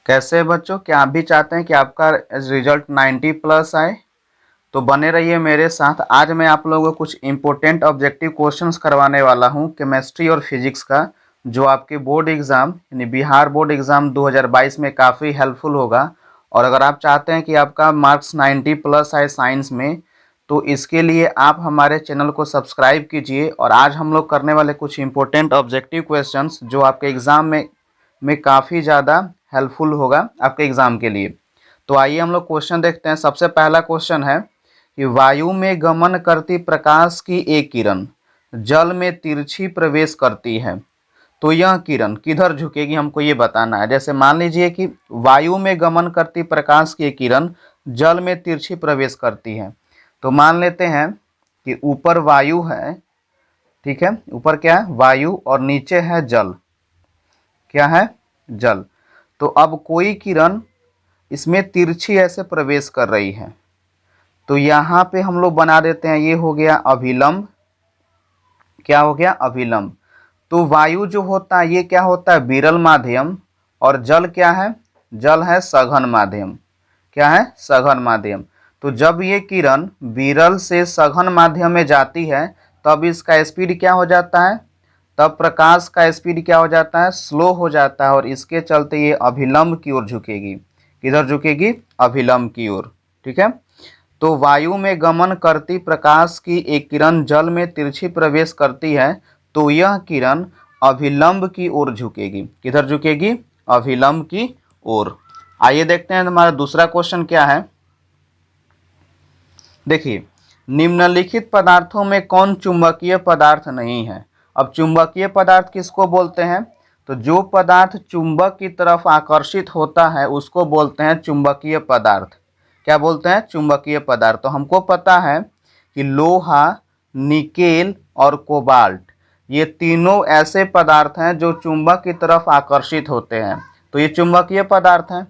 कैसे है बच्चों, क्या आप भी चाहते हैं कि आपका रिजल्ट 90 प्लस आए? तो बने रहिए मेरे साथ। आज मैं आप लोगों को कुछ इंपॉर्टेंट ऑब्जेक्टिव क्वेश्चंस करवाने वाला हूं केमिस्ट्री और फिजिक्स का, जो आपके बोर्ड एग्ज़ाम यानी बिहार बोर्ड एग्ज़ाम 2022 में काफ़ी हेल्पफुल होगा। और अगर आप चाहते हैं कि आपका मार्क्स 90 प्लस आए साइंस में, तो इसके लिए आप हमारे चैनल को सब्सक्राइब कीजिए। और आज हम लोग करने वाले कुछ इंपॉर्टेंट ऑब्जेक्टिव क्वेश्चंस जो आपके एग्ज़ाम में काफ़ी ज़्यादा हेल्पफुल होगा आपके एग्ज़ाम के लिए। तो आइए हम लोग क्वेश्चन देखते हैं। सबसे पहला क्वेश्चन है कि वायु में गमन करती प्रकाश की एक किरण जल में तिरछी प्रवेश करती है, तो यह किरण किधर झुकेगी, हमको ये बताना है। जैसे मान लीजिए कि वायु में गमन करती प्रकाश की एक किरण जल में तिरछी प्रवेश करती है, तो मान लेते हैं कि ऊपर वायु है, ठीक है, ऊपर क्या है, वायु, और नीचे है जल। क्या है, जल। तो अब कोई किरण इसमें तिरछी ऐसे प्रवेश कर रही है, तो यहाँ पे हम लोग बना देते हैं, ये हो गया अभिलंब। क्या हो गया, अभिलंब। तो वायु जो होता है ये क्या होता है, विरल माध्यम, और जल क्या है, जल है सघन माध्यम। क्या है, सघन माध्यम। तो जब ये किरण विरल से सघन माध्यम में जाती है, तब इसका स्पीड क्या हो जाता है, तब प्रकाश का स्पीड क्या हो जाता है, स्लो हो जाता है, और इसके चलते ये अभिलंब की ओर झुकेगी। किधर झुकेगी, अभिलंब की ओर। ठीक है। तो वायु में गमन करती प्रकाश की एक किरण जल में तिरछी प्रवेश करती है, तो यह किरण अभिलंब की ओर झुकेगी। किधर झुकेगी, अभिलंब की ओर। आइए देखते हैं हमारा दूसरा क्वेश्चन क्या है। देखिए, निम्नलिखित पदार्थों में कौन चुंबकीय पदार्थ नहीं है। अब चुंबकीय पदार्थ किसको बोलते हैं, तो जो पदार्थ चुंबक की तरफ आकर्षित होता है उसको बोलते हैं चुंबकीय पदार्थ। क्या बोलते हैं, चुंबकीय पदार्थ। तो हमको पता है कि लोहा, निकेल और कोबाल्ट, ये तीनों ऐसे पदार्थ हैं जो चुंबक की तरफ आकर्षित होते हैं, तो ये चुंबकीय पदार्थ हैं।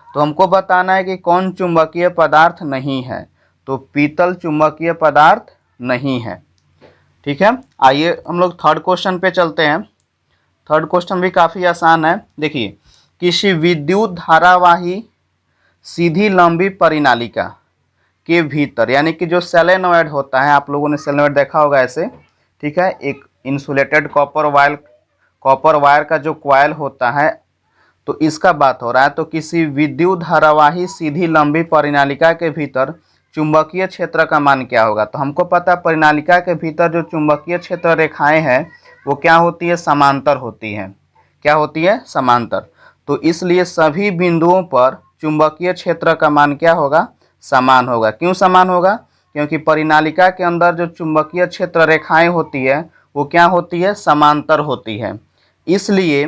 तो हमको बताना है कि कौन चुंबकीय पदार्थ नहीं है, तो पीतल चुंबकीय पदार्थ नहीं है। ठीक है। आइए हम लोग थर्ड क्वेश्चन पे चलते हैं। थर्ड क्वेश्चन भी काफ़ी आसान है। देखिए, किसी विद्युत धारावाही सीधी लंबी परिनालिका के भीतर, यानी कि जो सोलेनॉइड होता है, आप लोगों ने सोलेनॉइड देखा होगा ऐसे, ठीक है, एक इंसुलेटेड कॉपर वायर का जो कॉइल होता है, तो इसका बात हो रहा है। तो किसी विद्युत धारावाही सीधी लंबी परिनालिका के भीतर चुंबकीय क्षेत्र का मान क्या होगा। तो हमको पता है परिनालिका के भीतर जो चुंबकीय क्षेत्र रेखाएं हैं वो क्या होती है, समांतर होती हैं। क्या होती है, समांतर। तो इसलिए सभी बिंदुओं पर चुंबकीय क्षेत्र का मान क्या होगा, समान होगा। क्यों समान होगा, क्योंकि परिनालिका के अंदर जो चुंबकीय क्षेत्र रेखाएं होती है वो क्या होती है, समांतर होती है। इसलिए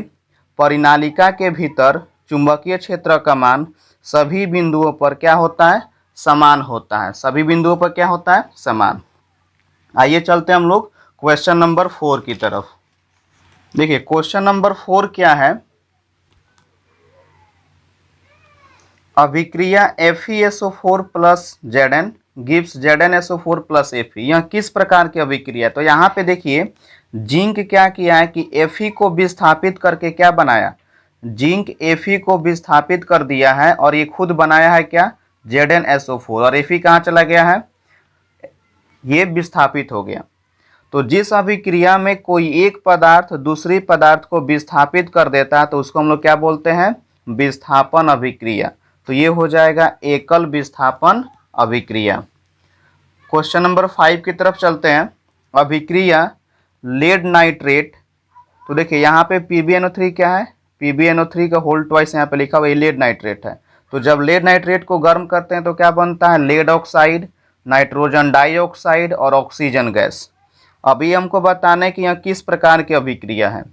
परिनालिका के भीतर चुंबकीय क्षेत्र का मान सभी बिंदुओं पर क्या होता है, समान होता है। सभी बिंदुओं पर क्या होता है, समान। आइए चलते हैं हम लोग क्वेश्चन नंबर 4 की तरफ। देखिए, क्वेश्चन नंबर 4 क्या है, अभिक्रिया FeSO4 plus Zn gives ZnSO4 plus Fe, यह किस प्रकार की अभिक्रिया है। तो यहाँ पे देखिए, जिंक क्या किया है कि Fe को विस्थापित करके क्या बनाया, जिंक Fe को विस्थापित कर दिया है, और ये खुद बनाया है क्या, ZnSO4, और Fe कहाँ चला गया है, ये विस्थापित हो गया। तो जिस अभिक्रिया में कोई एक पदार्थ दूसरी पदार्थ को विस्थापित कर देता है तो उसको हम लोग क्या बोलते हैं, विस्थापन अभिक्रिया। तो ये हो जाएगा एकल विस्थापन अभिक्रिया। क्वेश्चन नंबर 5 की तरफ चलते हैं। अभिक्रिया लेड नाइट्रेट, तो देखिए यहाँ पे PbNO3 क्या है, PbNO3 का होल ट्वाइस यहाँ पे लिखा हुआ है, लेड नाइट्रेट है। तो जब लेड नाइट्रेट को गर्म करते हैं तो क्या बनता है, लेड ऑक्साइड, नाइट्रोजन डाइऑक्साइड और ऑक्सीजन गैस। अभी हमको बताना है कि यह किस प्रकार की अभिक्रिया है।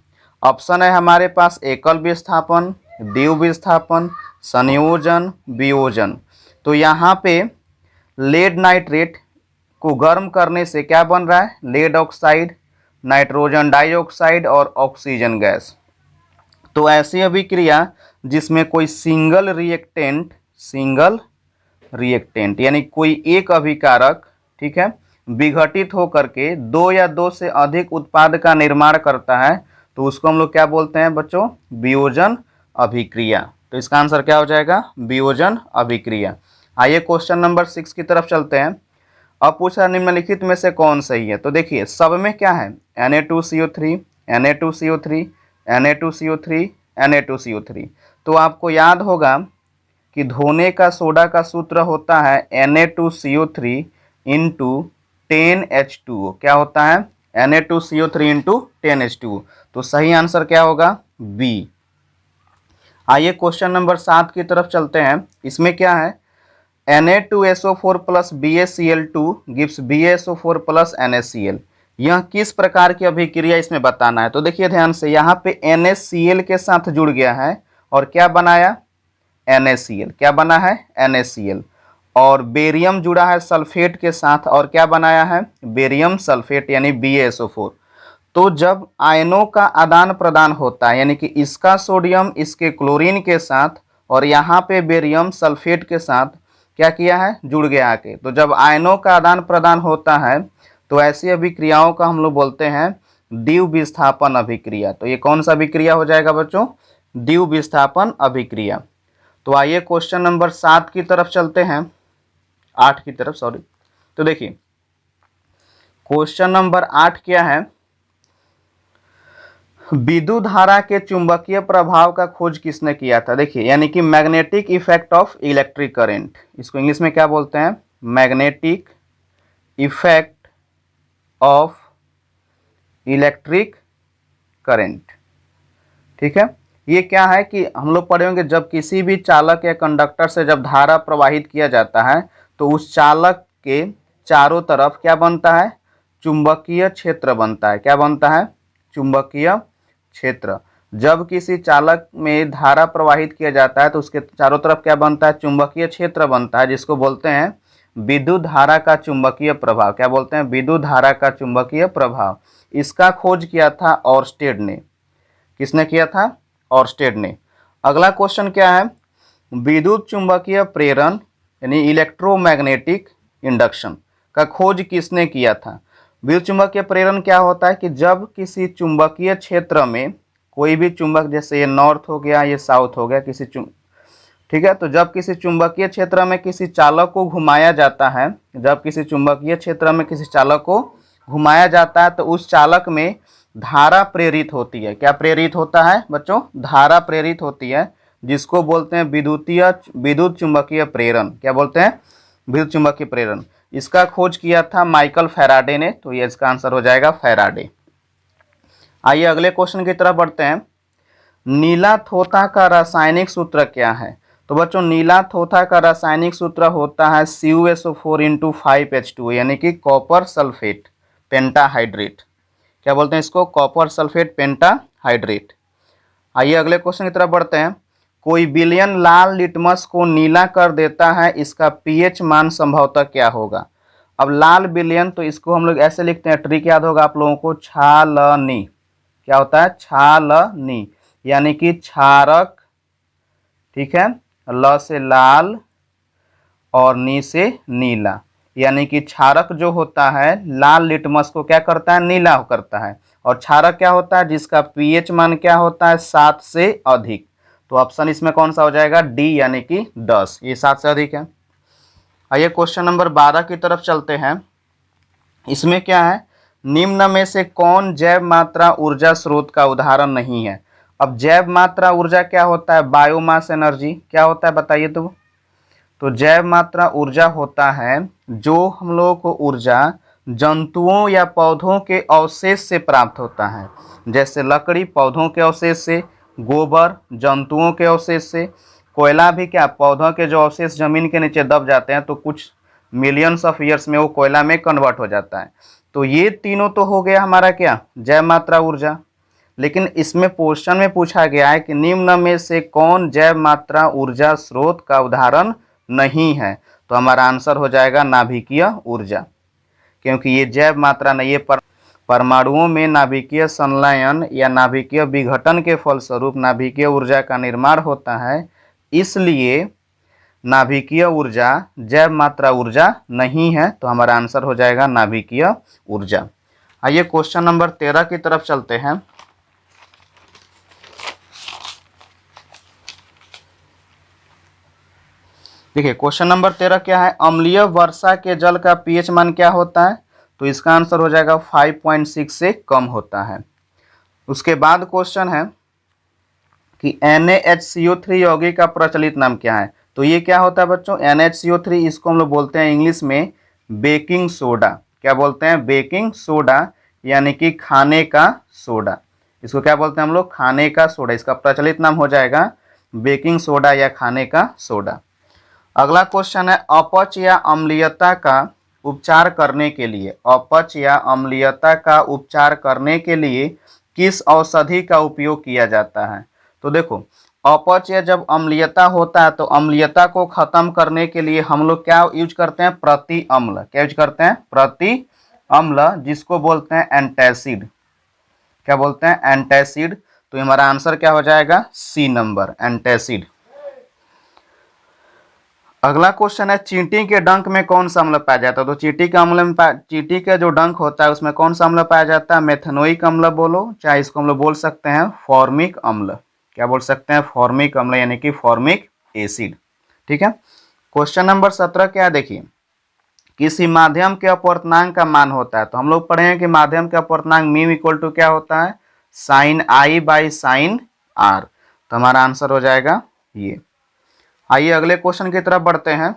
ऑप्शन है हमारे पास एकल विस्थापन, द्विव विस्थापन, संयोजन, वियोजन। तो यहाँ पे लेड नाइट्रेट को गर्म करने से क्या बन रहा है, लेड ऑक्साइड, नाइट्रोजन डाइऑक्साइड और ऑक्सीजन गैस। तो ऐसी अभिक्रिया जिसमें कोई सिंगल रिएक्टेंट यानी कोई एक अभिकारक, ठीक है, विघटित होकर के दो या दो से अधिक उत्पाद का निर्माण करता है, तो उसको हम लोग क्या बोलते हैं बच्चों, वियोजन अभिक्रिया। तो इसका आंसर क्या हो जाएगा, वियोजन अभिक्रिया। आइए क्वेश्चन नंबर 6 की तरफ चलते हैं। अब पूछा निम्नलिखित में से कौन सही है। तो देखिए सब में क्या है, Na2CO3 Na2CO3 Na2CO3 Na2CO3। तो आपको याद होगा कि धोने का सोडा का सूत्र होता है Na2CO3 इंटू 10H2O। क्या होता है, Na2CO3 इंटू 10H2O। तो सही आंसर क्या होगा, बी। आइए क्वेश्चन नंबर 7 की तरफ चलते हैं। इसमें क्या है, Na2SO4 plus BaCl2 gives BaSO4 plus NaCl। यह किस प्रकार की अभिक्रिया इसमें बताना है। तो देखिए ध्यान से, यहाँ पे NaCl के साथ जुड़ गया है और क्या बनाया, NaCl। क्या बना है, NaCl। और बेरियम जुड़ा है सल्फेट के साथ और क्या बनाया है, बेरियम सल्फेट यानी BaSO4। तो जब आयनों का आदान प्रदान होता है, यानी कि इसका सोडियम इसके क्लोरीन के साथ और यहाँ पे बेरियम सल्फेट के साथ क्या किया है, जुड़ गया आके। तो जब आयनों का आदान प्रदान होता है तो ऐसी अभिक्रियाओं का हम लोग बोलते हैं द्विविस्थापन अभिक्रिया। तो ये कौन सा अभिक्रिया हो जाएगा बच्चों, द्विविस्थापन अभिक्रिया। तो आइए क्वेश्चन नंबर 7 की तरफ चलते हैं, 8 की तरफ सॉरी। तो देखिए क्वेश्चन नंबर 8 क्या है, विद्युत धारा के चुंबकीय प्रभाव का खोज किसने किया था। देखिए यानी कि magnetic effect of electric current, इसको इंग्लिश में क्या बोलते हैं, magnetic effect of electric current. ठीक है, ये क्या है कि हम लोग पढ़े होंगे, जब किसी भी चालक या कंडक्टर से जब धारा प्रवाहित किया जाता है तो उस चालक के चारों तरफ क्या बनता है, चुंबकीय क्षेत्र बनता है। क्या बनता है, चुंबकीय क्षेत्र। जब किसी चालक में धारा प्रवाहित किया जाता है तो उसके चारों तरफ क्या बनता है, चुंबकीय क्षेत्र बनता है, जिसको बोलते हैं विद्युत धारा का चुंबकीय प्रभाव। क्या बोलते हैं, विद्युत धारा का चुंबकीय प्रभाव। इसका खोज किया था ऑर्स्टेड ने। किसने किया था, ऑर्स्टेड ने। अगला क्वेश्चन क्या है, विद्युत चुंबकीय प्रेरण यानी इलेक्ट्रोमैग्नेटिक इंडक्शन का खोज किसने किया था। विद्युत चुंबकीय प्रेरण क्या होता है कि जब किसी चुंबकीय क्षेत्र में कोई भी चुंबक, जैसे ये नॉर्थ हो गया, ये साउथ हो गया, ठीक है, तो जब किसी चुंबकीय क्षेत्र में किसी चालक को घुमाया जाता है, जब किसी चुंबकीय क्षेत्र में किसी चालक को घुमाया जाता है तो उस चालक में धारा प्रेरित होती है। क्या प्रेरित होता है बच्चों, धारा प्रेरित होती है, जिसको बोलते हैं विद्युत चुंबकीय प्रेरण। क्या बोलते हैं, विद्युत चुंबकीय प्रेरण। इसका खोज किया था माइकल फैराडे ने। तो ये इसका आंसर हो जाएगा फैराडे। आइए अगले क्वेश्चन की तरफ बढ़ते हैं। नीला थोथा का रासायनिक सूत्र क्या है। तो बच्चों नीला थोथा का रासायनिक सूत्र होता है CuSO4 इंटू 5H2, यानी कि कॉपर सल्फेट पेंटाहाइड्रेट। क्या बोलते हैं इसको, कॉपर सल्फेट पेंटाहाइड्रेट। आइए अगले क्वेश्चन की तरफ बढ़ते हैं। कोई विलयन लाल लिटमस को नीला कर देता है, इसका pH मान संभवतः क्या होगा। अब लाल विलयन, तो इसको हम लोग ऐसे लिखते हैं, ट्रिक याद होगा आप लोगों को, छालनी। क्या होता है, छालनी, यानी कि क्षारक। ठीक है, ल से लाल और नी से नीला, यानी कि क्षारक जो होता है लाल लिटमस को क्या करता है, नीला करता है। और क्षारक क्या होता है, जिसका pH मान क्या होता है, 7 से अधिक। तो ऑप्शन इसमें कौन सा हो जाएगा, डी, यानी कि 10। ये 7 से अधिक है। आइए क्वेश्चन नंबर 12 की तरफ चलते हैं। इसमें क्या है, निम्न में से कौन जैव मात्रा ऊर्जा स्रोत का उदाहरण नहीं है। अब जैव मात्रा ऊर्जा क्या होता है, बायोमास एनर्जी। क्या होता है बताइए। तो जैव मात्रा ऊर्जा होता है जो हम लोगों को ऊर्जा जंतुओं या पौधों के अवशेष से प्राप्त होता है। जैसे लकड़ी पौधों के अवशेष से, गोबर जंतुओं के अवशेष से, कोयला भी क्या, पौधों के जो अवशेष जमीन के नीचे दब जाते हैं तो कुछ मिलियंस ऑफ ईयर्स में वो कोयला में कन्वर्ट हो जाता है। तो ये तीनों तो हो गया हमारा क्या, जैव मात्रा ऊर्जा। लेकिन इसमें क्वेश्चन में पूछा गया है कि निम्न में से कौन जैव मात्रा ऊर्जा स्रोत का उदाहरण नहीं है। तो हमारा आंसर हो जाएगा नाभिकीय ऊर्जा, क्योंकि ये जैव मात्रा नहीं, ये परमाणुओं में नाभिकीय संलयन या नाभिकीय विघटन के फलस्वरूप नाभिकीय ऊर्जा का निर्माण होता है, इसलिए नाभिकीय ऊर्जा जैव मात्रा ऊर्जा नहीं है। तो हमारा आंसर हो जाएगा नाभिकीय ऊर्जा। आइए क्वेश्चन नंबर 13 की तरफ चलते हैं। देखिए क्वेश्चन नंबर 13 क्या है, अम्लीय वर्षा के जल का पीएच मान क्या होता है, तो इसका आंसर हो जाएगा 5.6 से कम होता है। उसके बाद क्वेश्चन है कि NaHCO3 यौगिक का प्रचलित नाम क्या है, तो ये क्या होता है बच्चों, NaHCO3 इसको हम लोग बोलते हैं इंग्लिश में बेकिंग सोडा। क्या बोलते हैं, बेकिंग सोडा, यानी कि खाने का सोडा। इसको क्या बोलते हैं हम लोग, खाने का सोडा। इसका प्रचलित नाम हो जाएगा बेकिंग सोडा या खाने का सोडा। अगला क्वेश्चन है, अपच या अम्लीयता का उपचार करने के लिए, अपच या अम्लीयता का उपचार करने के लिए किस औषधि का उपयोग किया जाता है। तो देखो अपच या जब अम्लीयता होता है तो अम्लीयता को खत्म करने के लिए हम लोग क्या यूज करते हैं, प्रति अम्ल। क्या यूज करते हैं, प्रति अम्ल, जिसको बोलते हैं एंटासिड। क्या बोलते हैं, एंटासिड। तो हमारा आंसर क्या हो जाएगा, सी नंबर, एंटासिड। अगला क्वेश्चन है, चींटी के डंक में कौन सा अम्ल पाया जाता है। तो चींटी के अम्ल में चींटी का जो डंक होता है उसमें कौन सा अम्ल पाया जाता है, मेथनोइक अम्ल बोलो, चाहे इसको हम लोग बोल सकते हैं फॉर्मिक अम्ल। क्या बोल सकते हैं, फॉर्मिक अम्ल, यानी कि फॉर्मिक एसिड। ठीक है। क्वेश्चन नंबर 17 क्या देखिए, किसी माध्यम के अपवर्तनांक का मान होता है। तो हम लोग पढ़े हैं कि माध्यम के अपवर्तनांक मीम इक्वल टू क्या होता है, sine I by sine R. तो हमारा आंसर हो जाएगा ये। आइए अगले क्वेश्चन की तरफ बढ़ते हैं।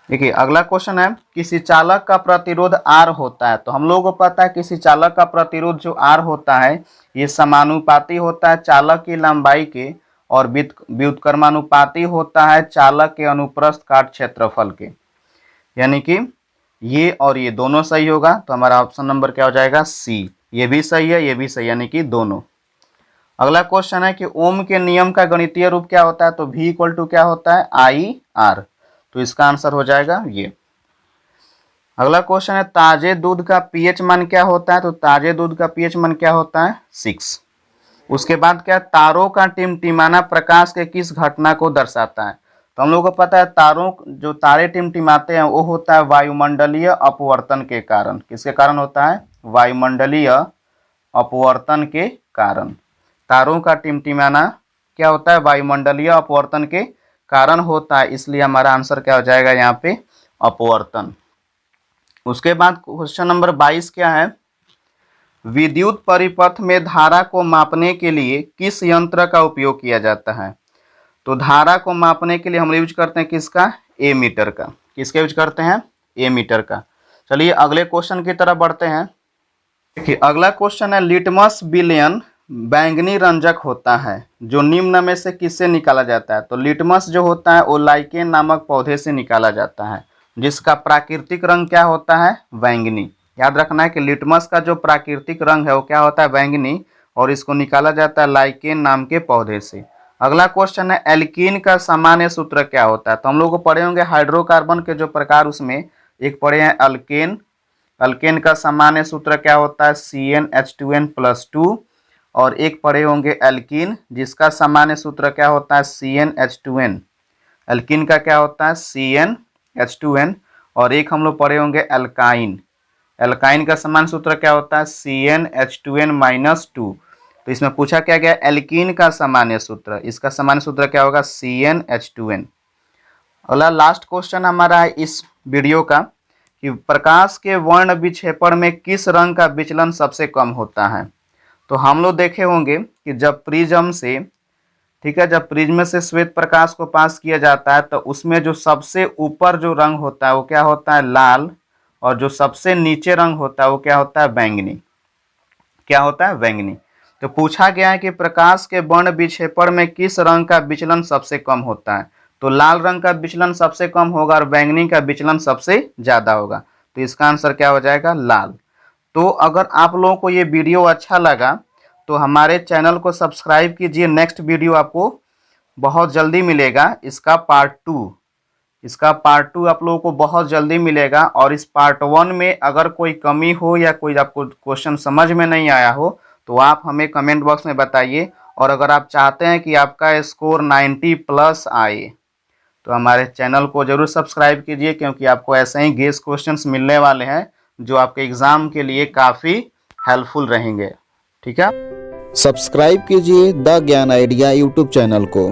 देखिए अगला क्वेश्चन है, किसी चालक का प्रतिरोध R होता है। तो हम लोगों को पता है किसी चालक का प्रतिरोध जो R होता है ये समानुपाती होता है चालक की लंबाई के, और व्युत्क्रमानुपाती होता है चालक के अनुप्रस्थ काट क्षेत्रफल के। यानी कि ये और ये दोनों सही होगा। तो हमारा ऑप्शन नंबर क्या हो जाएगा, सी। ये भी सही है, ये भी सही, यानी कि दोनों। अगला क्वेश्चन है कि ओम के नियम का गणितीय रूप क्या होता है। तो V इक्वल टू क्या होता है, IR। तो इसका आंसर हो जाएगा ये। अगला क्वेश्चन है, ताजे दूध का पीएच मान क्या होता है। तो ताजे दूध का पीएच मान क्या होता है, 6। उसके बाद क्या, तारों का टिमटिमाना प्रकाश के किस घटना को दर्शाता है। तो हम लोगों को पता है तारों, जो तारे टिमटिमाते हैं वो होता है वायुमंडलीय अपवर्तन के कारण। किसके कारण होता है, वायुमंडलीय अपवर्तन के कारण। तारों का टिमटिमाना क्या होता है, वायुमंडलीय अपवर्तन के कारण होता है, इसलिए हमारा आंसर क्या हो जाएगा यहाँ पे, अपवर्तन। उसके बाद क्वेश्चन नंबर 22 क्या है, विद्युत परिपथ में धारा को मापने के लिए किस यंत्र का उपयोग किया जाता है। तो धारा को मापने के लिए हम यूज करते हैं किसका, एमीटर का। किसका यूज करते हैं, एमीटर का। चलिए अगले क्वेश्चन की तरफ बढ़ते हैं। देखिए अगला क्वेश्चन है, लिटमस विलयन बैंगनी रंजक होता है जो निम्न में से किससे निकाला जाता है। तो लिटमस जो होता है वो लाइकेन नामक पौधे से निकाला जाता है, जिसका प्राकृतिक रंग क्या होता है, बैंगनी। याद रखना है कि लिटमस का जो प्राकृतिक रंग है वो क्या होता है, बैंगनी, और इसको निकाला जाता है लाइकेन नाम के पौधे से। अगला क्वेश्चन है, एल्कीन का सामान्य सूत्र क्या होता है। तो हम लोग को पढ़े होंगे हाइड्रोकार्बन के जो प्रकार, उसमें एक पढ़े हैं अल्केन। अल्केन का सामान्य सूत्र क्या होता है, CnH2n+2। और एक पढ़े होंगे एल्कीन, जिसका सामान्य सूत्र क्या होता है, CnH2n। एल्कीन का क्या होता है, CnH2n। और एक हम लोग पढ़े होंगे एल्काइन। एल्काइन का सामान्य सूत्र क्या होता है, CnH2n-2। तो इसमें पूछा क्या गया, एल्कीन का सामान्य सूत्र। इसका सामान्य सूत्र क्या होगा, CnH2n। अगला लास्ट क्वेश्चन हमारा है इस वीडियो का, कि प्रकाश के वर्ण विक्षेपण में किस रंग का विचलन सबसे कम होता है। तो हम लोग देखे होंगे कि जब प्रिज्म से, ठीक है, जब प्रिज्म से श्वेत प्रकाश को पास किया जाता है तो उसमें जो सबसे ऊपर जो रंग होता है वो क्या होता है, लाल, और जो सबसे नीचे रंग होता है वो क्या होता है, बैंगनी। क्या होता है, बैंगनी। तो पूछा गया है कि प्रकाश के वर्ण विक्षेपण में किस रंग का विचलन सबसे कम होता है। तो लाल रंग का विचलन सबसे कम होगा और बैंगनी का विचलन सबसे ज़्यादा होगा। तो इसका आंसर क्या हो जाएगा, लाल। तो अगर आप लोगों को ये वीडियो अच्छा लगा तो हमारे चैनल को सब्सक्राइब कीजिए। नेक्स्ट वीडियो आपको बहुत जल्दी मिलेगा, इसका पार्ट 2। इसका पार्ट 2 आप लोगों को बहुत जल्दी मिलेगा। और इस पार्ट 1 में अगर कोई कमी हो या कोई आपको क्वेश्चन समझ में नहीं आया हो तो आप हमें कमेंट बॉक्स में बताइए। और अगर आप चाहते हैं कि आपका स्कोर 90+ आए तो हमारे चैनल को जरूर सब्सक्राइब कीजिए, क्योंकि आपको ऐसे ही गेस क्वेश्चंस मिलने वाले हैं जो आपके एग्ज़ाम के लिए काफ़ी हेल्पफुल रहेंगे। ठीक है। सब्सक्राइब कीजिए द ज्ञान आइडिया यूट्यूब चैनल को।